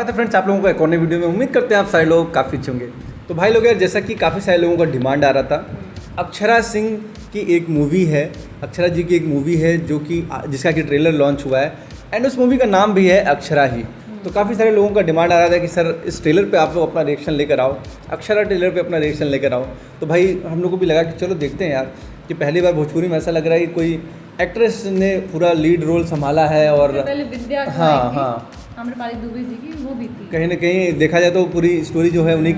स्वागत है फ्रेंड्स आप लोगों को एक और नई वीडियो में। उम्मीद करते हैं आप सारे लोग काफ़ी अच्छे होंगे। तो भाई लोग यार, जैसा कि काफ़ी सारे लोगों का डिमांड आ रहा था, अक्षरा सिंह की एक मूवी है, अक्षरा जी की एक मूवी है जो कि जिसका कि ट्रेलर लॉन्च हुआ है एंड उस मूवी का नाम भी है अक्षरा ही। तो काफ़ी सारे लोगों का डिमांड आ रहा था कि सर इस ट्रेलर पे आप लोग अपना रिएक्शन लेकर आओ, अक्षरा ट्रेलर पे अपना रिएक्शन लेकर आओ। तो भाई हम लोग को भी लगा कि चलो देखते हैं यार, कि पहली बार भोजपुरी में ऐसा लग रहा है कि कोई एक्ट्रेस ने पूरा लीड रोल संभाला है। और पहले विद्या हाँ आम्रपाली दुबे जी की वो भी थी। कहीं ना कहीं देखा जाए तो पूरी स्टोरी जो है उन्हीं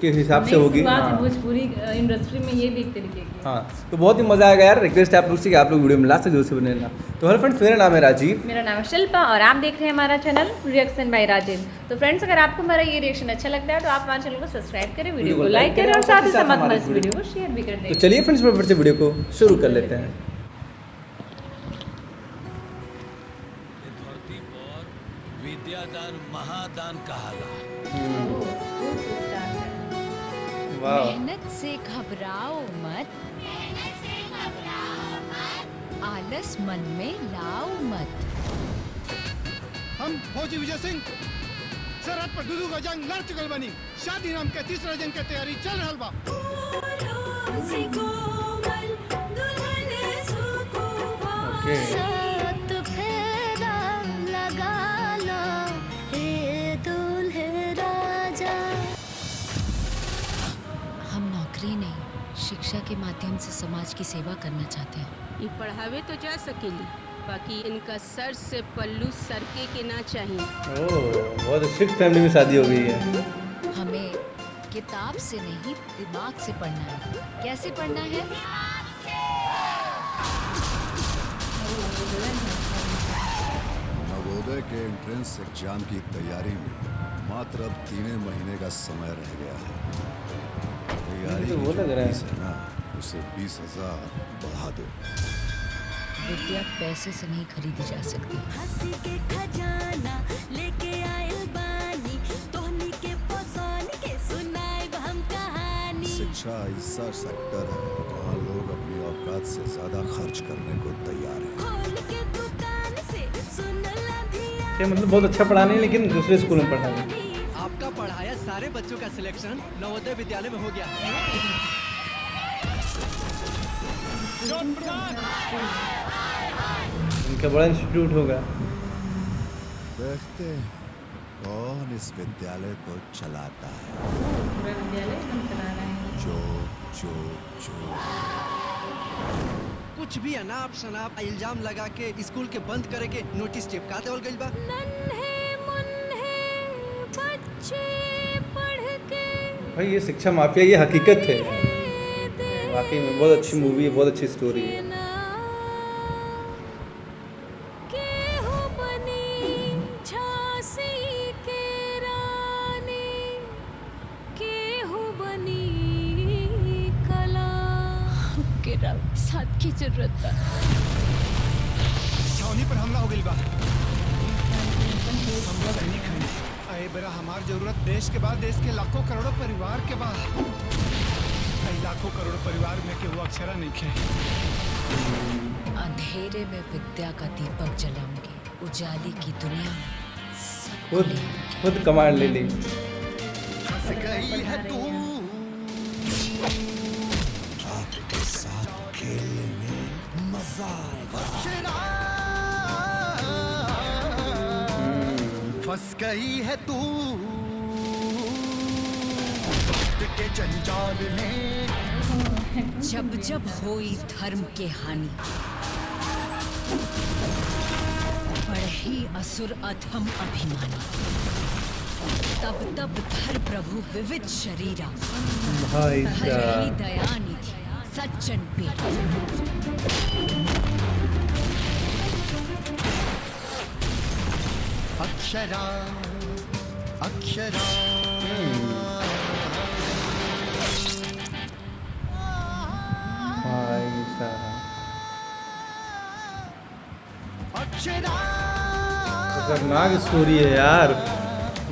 के हिसाब से होगी। हाँ। भोजपुरी इंडस्ट्री में ये भी एक तरीके की। हाँ, तो बहुत ही मज़ा आएगा यार। रिक्वेस्ट है आप लोग से कि आप लोग वीडियो में लास्ट से जरूर से बने रहना। तो हेलो फ्रेंड्स, मेरा नाम है राजीव। मेरा नाम है शिल्पा और आप देख रहे हैं हमारा चैनल रिएक्शन बाय राजीव। तो फ्रेंड्स, अगर आपको हमारा ये रिएक्शन अच्छा लगता है तो आप हमारे चैनल को सब्सक्राइब करें, वीडियो को लाइक करें और साथ ही साथ हमारे इस वीडियो को शेयर भी कर दें। तो चलिए फ्रेंड्स, फिर से वीडियो को शुरू कर लेते हैं। विद्यादान महादान कहाला। मेहनत से घबराओ मत, आलस मन में लाओ मत। हम फौजी विजय सिंह सरहद पर दुदू का जंग लड़ चुकल बनी। शादी नाम के तीसरा जंग की तैयारी चल रहल बा। सात फेरा लगा लो हे दूल्हे राजा। हम नौकरी नहीं, शिक्षा के माध्यम से समाज की सेवा करना चाहते हैं। ये पढ़ावे तो जा सकेली, बाकी इनका सर से पल्लू सरके के ना चाहिए। बहुत स्ट्रिक्ट फैमिली में शादी हो गई है। हमें किताब से नहीं दिमाग से पढ़ना है। कैसे पढ़ना है? नवोदय के एंट्रेंस एग्जाम की तैयारी में मात्र अब 3 महीने का समय रह गया है। तैयारी तो वो लग रहा है ना, उसे 20,000 बढ़ा दो। विद्या पैसे से नहीं खरीदी जा सकती। हंसी के खजाना लेके आए बानी, तोहनी के पसंद के सुनाए हम कहानी। शिक्षा ऐसा सेक्टर है जहाँ लोग अपनी औकात से ज्यादा खर्च करने को तैयार हैं। खोल के दुकान से सुन ला धिया। मतलब बहुत अच्छा पढ़ाने, लेकिन दूसरे स्कूल में पढ़ाने। आपका पढ़ाया सारे बच्चों का सिलेक्शन नवोदय विद्यालय में हो गया। इनका बड़ा इंस्टीट्यूट होगा। देखते हैं कौन इस विद्यालय को चलाता है। पूरा विद्यालय हम चला रहे हैं। जो जो जो कुछ भी अनाप शनाप इल्जाम लगा के स्कूल के बंद करे के नोटिस चिपका देवल गइल बा। नन्हे मुन्हे बच्चे पढ़ के भाई ये शिक्षा माफिया, ये हकीकत है। वाकई में बहुत अच्छी मूवी है, बहुत अच्छी स्टोरी है। साथ की जरूरत है। छावनी पर हमला हो गई बा। हमला सैनिक है। अरे बेरा हमार जरूरत देश के बाद देश के लाखों करोड़ों परिवार के बाद। लाखों करोड़ों परिवार में के वो अक्षरा नहीं खे। अंधेरे में विद्या का दीपक जलाऊंगी, उजाली की दुनिया में खुद कमांड ले ली। फंस गई है तू आपके साथ खेलने में मजा आएगा। फंस गई है तू के जंजाल में। जब जब होई धर्म के हानि, बढ़ी असुर अधम अभिमानी। तब तब धर प्रभु विविध शरीरा, भाई हरि दया निधि सज्जन पेट। अक्षरा अक्षरा खतरनाक स्टोरी है यार।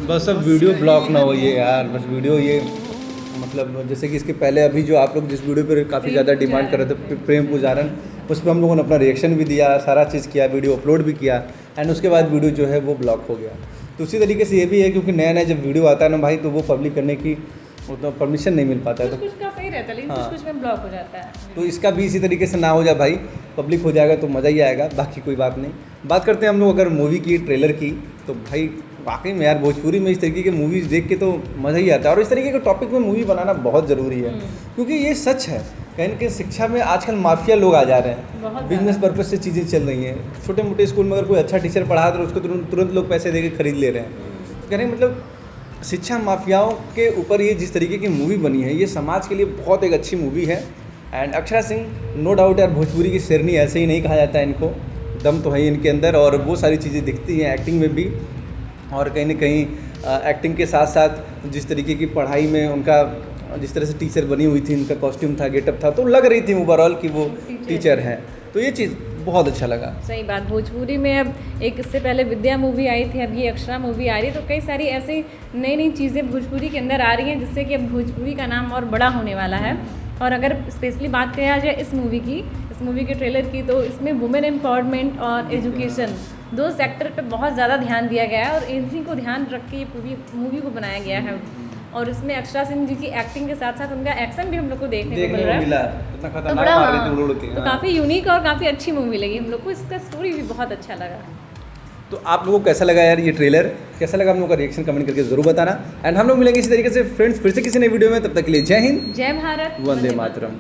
बस अब वीडियो ब्लॉक ना हो ये यार, बस वीडियो ये मतलब जैसे कि इसके पहले अभी जो आप लोग जिस वीडियो पर काफ़ी ज़्यादा डिमांड कर रहे थे प्रेम पुजारन, उस पर हम लोगों ने अपना रिएक्शन भी दिया, सारा चीज़ किया, वीडियो अपलोड भी किया एंड उसके बाद वीडियो जो है वो ब्लॉक हो गया। तो उसी तरीके से ये भी है, क्योंकि नया नया जब वीडियो आता है ना भाई, तो वो पब्लिक करने की उतना परमिशन नहीं मिल पाता है। कुछ कुछ का सही रहता है, लेकिन हाँ। कुछ कुछ में ब्लॉक हो जाता है। तो इसका भी इसी तरीके से ना हो जाए भाई, पब्लिक हो जाएगा तो मज़ा ही आएगा, बाकी कोई बात नहीं। बात करते हैं हम लोग अगर मूवी की, ट्रेलर की, तो भाई वाकई में यार भोजपुरी में इस तरीके के मूवीज़ देख के तो मज़ा ही आता है। और इस तरीके के टॉपिक में मूवी बनाना बहुत ज़रूरी है, क्योंकि ये सच है। कहीं ना कहीं शिक्षा में आजकल माफिया लोग आ जा रहे हैं, बिजनेस पर्पज से चीज़ें चल रही हैं। छोटे मोटे स्कूल में अगर कोई अच्छा टीचर पढ़ा तो उसको तुरंत लोग पैसे दे के खरीद ले रहे हैं। कहने मतलब शिक्षा माफियाओं के ऊपर ये जिस तरीके की मूवी बनी है, ये समाज के लिए बहुत एक अच्छी मूवी है। And Akshara Singh no doubt यार भोजपुरी की शेरनी ऐसे ही नहीं कहा जाता है, इनको दम तो है ही इनके अंदर, और वो सारी चीज़ें दिखती हैं एक्टिंग में भी। और कहीं ना कहीं एक्टिंग के साथ साथ जिस तरीके की पढ़ाई में उनका, जिस तरह से टीचर बनी हुई थी, उनका कॉस्ट्यूम था, गेटअप था, तो लग रही थी ओवरऑल कि वो टीचर हैं। तो ये चीज़ बहुत अच्छा लगा। सही बात। भोजपुरी में अब एक इससे पहले विद्या मूवी आई थी, अब ये अक्षरा मूवी आ रही है, तो कई सारी ऐसी नई नई चीज़ें भोजपुरी के अंदर आ रही हैं, जिससे कि अब भोजपुरी का नाम और बड़ा होने वाला है। और अगर स्पेशली बात किया जाए इस मूवी के ट्रेलर की, तो इसमें वुमेन एम्पावरमेंट और एजुकेशन दो सेक्टर पे बहुत ज़्यादा ध्यान दिया गया है, और इन्हीं को ध्यान रख के ये पूरी मूवी को बनाया गया है। और इसमें अक्षरा सिंह जी की एक्टिंग के साथ साथ उनका एक्शन भी हम लोग को देखने को मिल रहा है। तो बड़ा तो काफ़ी यूनिक और काफ़ी अच्छी मूवी लगी हम लोग को। इसका स्टोरी भी बहुत अच्छा लगा। तो आप लोगों को कैसा लगा यार ये ट्रेलर, कैसा लगा हम लोगों का रिएक्शन कमेंट करके जरूर बताना। एंड हम लोग मिलेंगे इसी तरीके से फ्रेंड्स फिर से किसी नए वीडियो में, तब तक के लिए जय हिंद, जय भारत, वंदे मातरम।